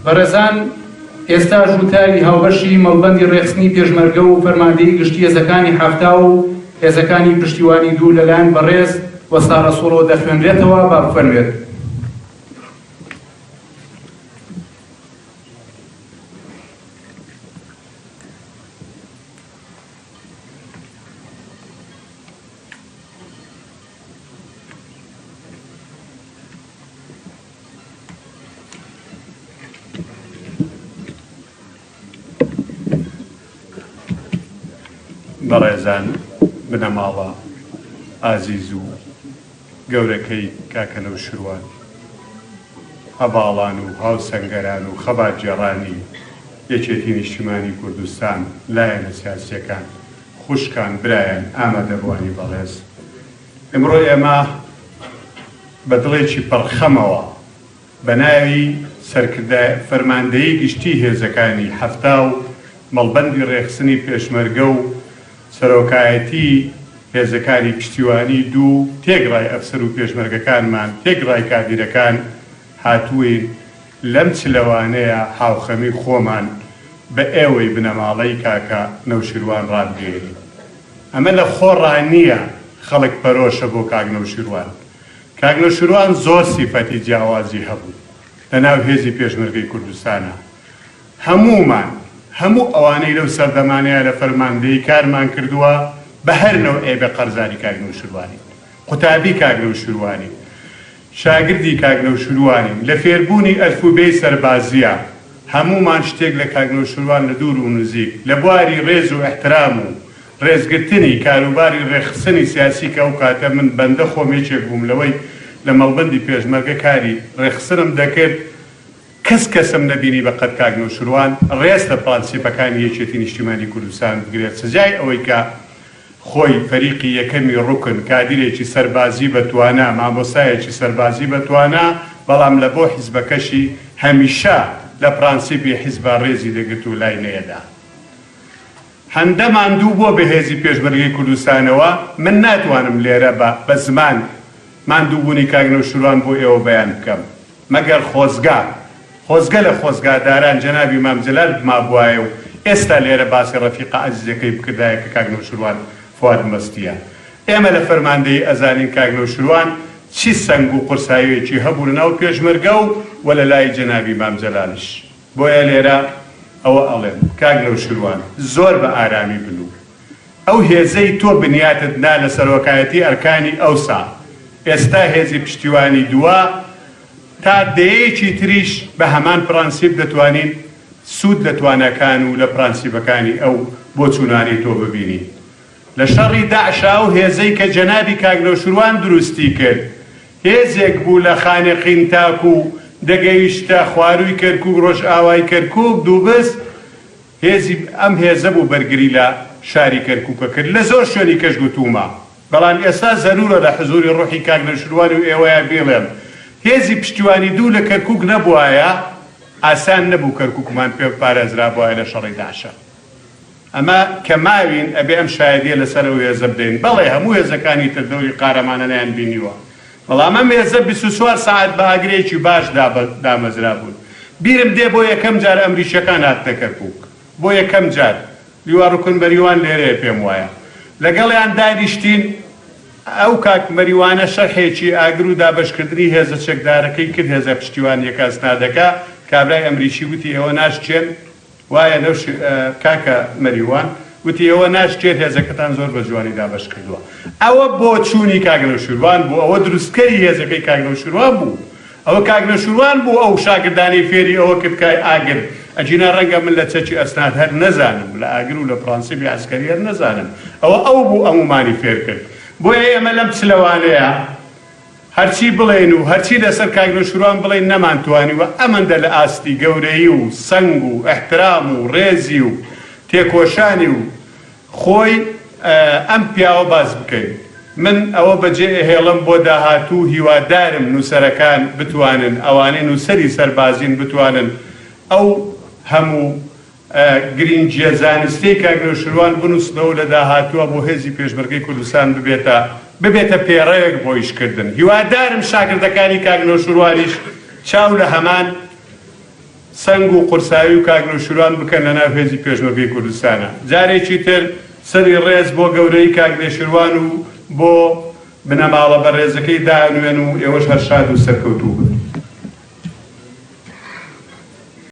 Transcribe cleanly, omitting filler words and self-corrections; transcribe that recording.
بەڕێزان، ئێستا ژووتاری هاوبەشی مەڵبەندی ڕێخستنی پێشمەرگە و فەرماندەیی گشتی هێزەکانی هەفتا و هێزەکانی پشتیوانی دوو لەلایەن بەڕێز وەستا ڕەسوڵەوە دەخوێنرێتەوە. با بفەرموێت. بەڕێزان بنەماڵە ئازیز و گەورەکەی کاکە نەوشیروان، هەباڵان و هاوسەنگەران و خەباتجێڕانی یەکێتی نیشتیمانی کوردستان، لایەنە سیاسیەکان، خوشکان، برایان، ئامادەبوانی بەڕێز، ئەمڕۆ ئێمە بە دڵێکی پڕخەمەوە بە ناوی فەرماندەیی گشتی هێزەکانی هەفتا و مەڵبەندی ڕێخستنی پێشمەرگە و سەرۆکایەتی هێزەکانی پشتیوانی دوو تێگڕای ئەفسەر و پێشمەرگەکانمان، تێگڕای کابیرەکان هاتووین لەم چلەوانەیە هاوخەمی خۆمان بە ئێوەی بنەماڵەی کاکە نەوشیروان ڕابگەێنین. ئەمە لە خۆڕانیە خەڵک پەرۆشە بۆ کاک نەوشیروان. کاک نەوشیروان زۆر سیفەتی جیاوازی هەبوو لە ناو هێزی پێشمەرگەی کوردستانە. هەموو ئەوانەی لەو سەردەمانەیە لە فەرماندەیی کارمان کردووە بە هەر نەوعێ بە قەرزانی کاک نەوشیروانی، قوتابی کاک نەوشیروانی، شاگردی کاک نەوشیروانی، لە فێربوونی ئەلفوبێی سەربازیە. هەمومان شتێک لە کاک نەوشیروان لە دوور و نزیک لە بواری ڕێز و ئەحترام و ڕێزگرتنی کاروباری ڕێخستنی سیاسی کە ئەو کاتە من بەندە خۆمێکێک بووم لەوەی لە مەڵبەندی پێشمەرگە کاری ڕێخستنم دەکرد. کەسم نەبینی بەقەت کاک نەوشیروان ڕێز لە پرانسیپەکانی یەکێتی نیشتیمانی کوردستان بگرێت، سزای ئەوەی کە خۆی فەریقی یەکەمی ڕوکن، کادیرێکی سەربازی بەتوانە، مامۆستایەکی سەربازی بەتوانە، بەڵام لە بۆ حیزبەکەشی هەمیشە لە پرانسیپی حیزبە ڕێزی دەگرت و لای نەیەدا. هەندە ماندوو بۆ بەهێزی پێشمەرگەی کوردستانەوە. من ناتوانم لێرە بە زمان ماندووبوونی کاک نەوشیروان بۆ ئێوە بەیان بکەم، مەگەر خۆزگە لە خۆزگاداران جەنابی مام جەلال مابوایە و ئێستا لێرە باسی ڕەفیقە عەزیزەکەی بکردایە کە کاک نەوشیروان فواد مەستیە. ئێمە لە فەرماندەیی ئەزانین کاک نەوشیروان چی سەنگ و قورساییەکی هەبوو لە ناو پێشمەرگە و لە لای جەنابی مام جەلالش. بۆیە لێرە ئەوە ئەڵێم کاک نەوشیروان زۆر بە ئارامی بنوو. ئەو هێزەی تۆ بنیاتت نا لە سەرۆکایەتی ئەرکانی ئەوسا، ئێستا هێزی پشتیوانی دووە، تا دەیەکی تریش بە هەمان پرانسیپ دەتوانین سوود لە توانەکان و لە پرانسیپەکانی ئەو بۆ چوونانی تۆ ببینی. لە شەڕی داعشا و هێزەی کە جەنابی کاک نەوشیروان دروستی کرد، هێزێک بوو لە خانێقین تاک و دەگەیشتە خواروی کەرکووک، ڕۆژ ئاوای کەرکووک، دووبس هێزی ئەم هێزە بوو بەرگری لە شاری کەرکووکە کرد. لە زۆر شوێنی کەش گوتومە، بەڵام ئێستا زەرورە لە حزوری ڕوحی کاک نەوشیروان و ئێوەیە بێڵێم هێزی پشتیوانی دوو لە کەرکووک نەبووایە، ئاسان نەبوو کەرکووکمان پێ پارێزرا بووایە لە شەڕی داعشە. ئەمە کە ماوین ئەبێ ئەم شایەدیە لەسەر ئەو هێزە بدەین. بەڵێ هەموو هێزەکانی تر دەوری قارەمانە نیان بینیوە، بەڵام ئەم هێزە 24 ساعت بە ئاگرێکی باش دامەزرا بوون. بیرم دێ بۆ یەکەم جار ئەمریکیەکان هاتنە کەرکووک، بۆ یەکەم جار لیوا ڕوکن بەریوان لێرەیە پێم وایە لەگەڵیان دانیشتین. ئەو کاک مەریوانە شەرحێکی ئاگر و دابەشکردنی هێزە چەکدارەکەی کرد، هێزە پشتیوانیەکە ئەسنادەکە. کابرای ئەمریکی وتی ئێوە ناشچێن، وایە لەو کاکە مەریوان وتی ئێوە ناشچێت، هێزەکەتان زۆر بە جوانی دابەش کردووە. ئەوە بۆ چوونی کاک نەوشیروان بوو، ئەوە دروستکەری هێزەکەی کاک نەوشیروان بوو، ئەوە کاک نەوشیروان بوو ئەو شاگردانی فێری ئەوە کرد کای ئاگر. ئەجینا ڕەنگە من لە چەکی ئەسناد هەر نەزانم، لە ئاگر و لە پرانسیپی عەسکەری هەر نەزانم، ئەو بوو ئەمومانی فێر کرد. بۆیە ئێمە لەم چلەوانەیە هەرچی بڵێن و هەرچی لەسەر کاک نەوشیروان بڵێن نەمانتوانیوە. ئەمەندە لە ئاستی گەورەی و سەنگ و ئەحترام و ڕێزی و تێکۆشانی و خۆی ئەم پیاوە باز بکەین. من ئەوە بەجێ هێڵم بۆ داهاتوو، هیوادارم نووسەرەکان بتوانن، ئەوانەی نووسەری سەربازین بتوانن ئەو هەموو گرنگیە زانستی کاک نەوشیروان بنووسنەوە لە داهاتووە بۆ هێزی پێشمەرگەی کوردستان ببێتە پێڕەوێک بۆ ئیشکردن. هیوادارم شاگردەکانی کاک نەوشیروانیش چاو لە هەمان سەنگ و قورساوی و کاگنەوشروان بکەن لە ناو هێزی پێشمەرگەی کوردستانە. جارێکی تر سەری ڕێز بۆ گەورەی کاگنێشروان و بۆ بنەماڵە بەڕێزەکەی دانوێن و ئێوەش هەر شاد و سەرکەوتوو بن.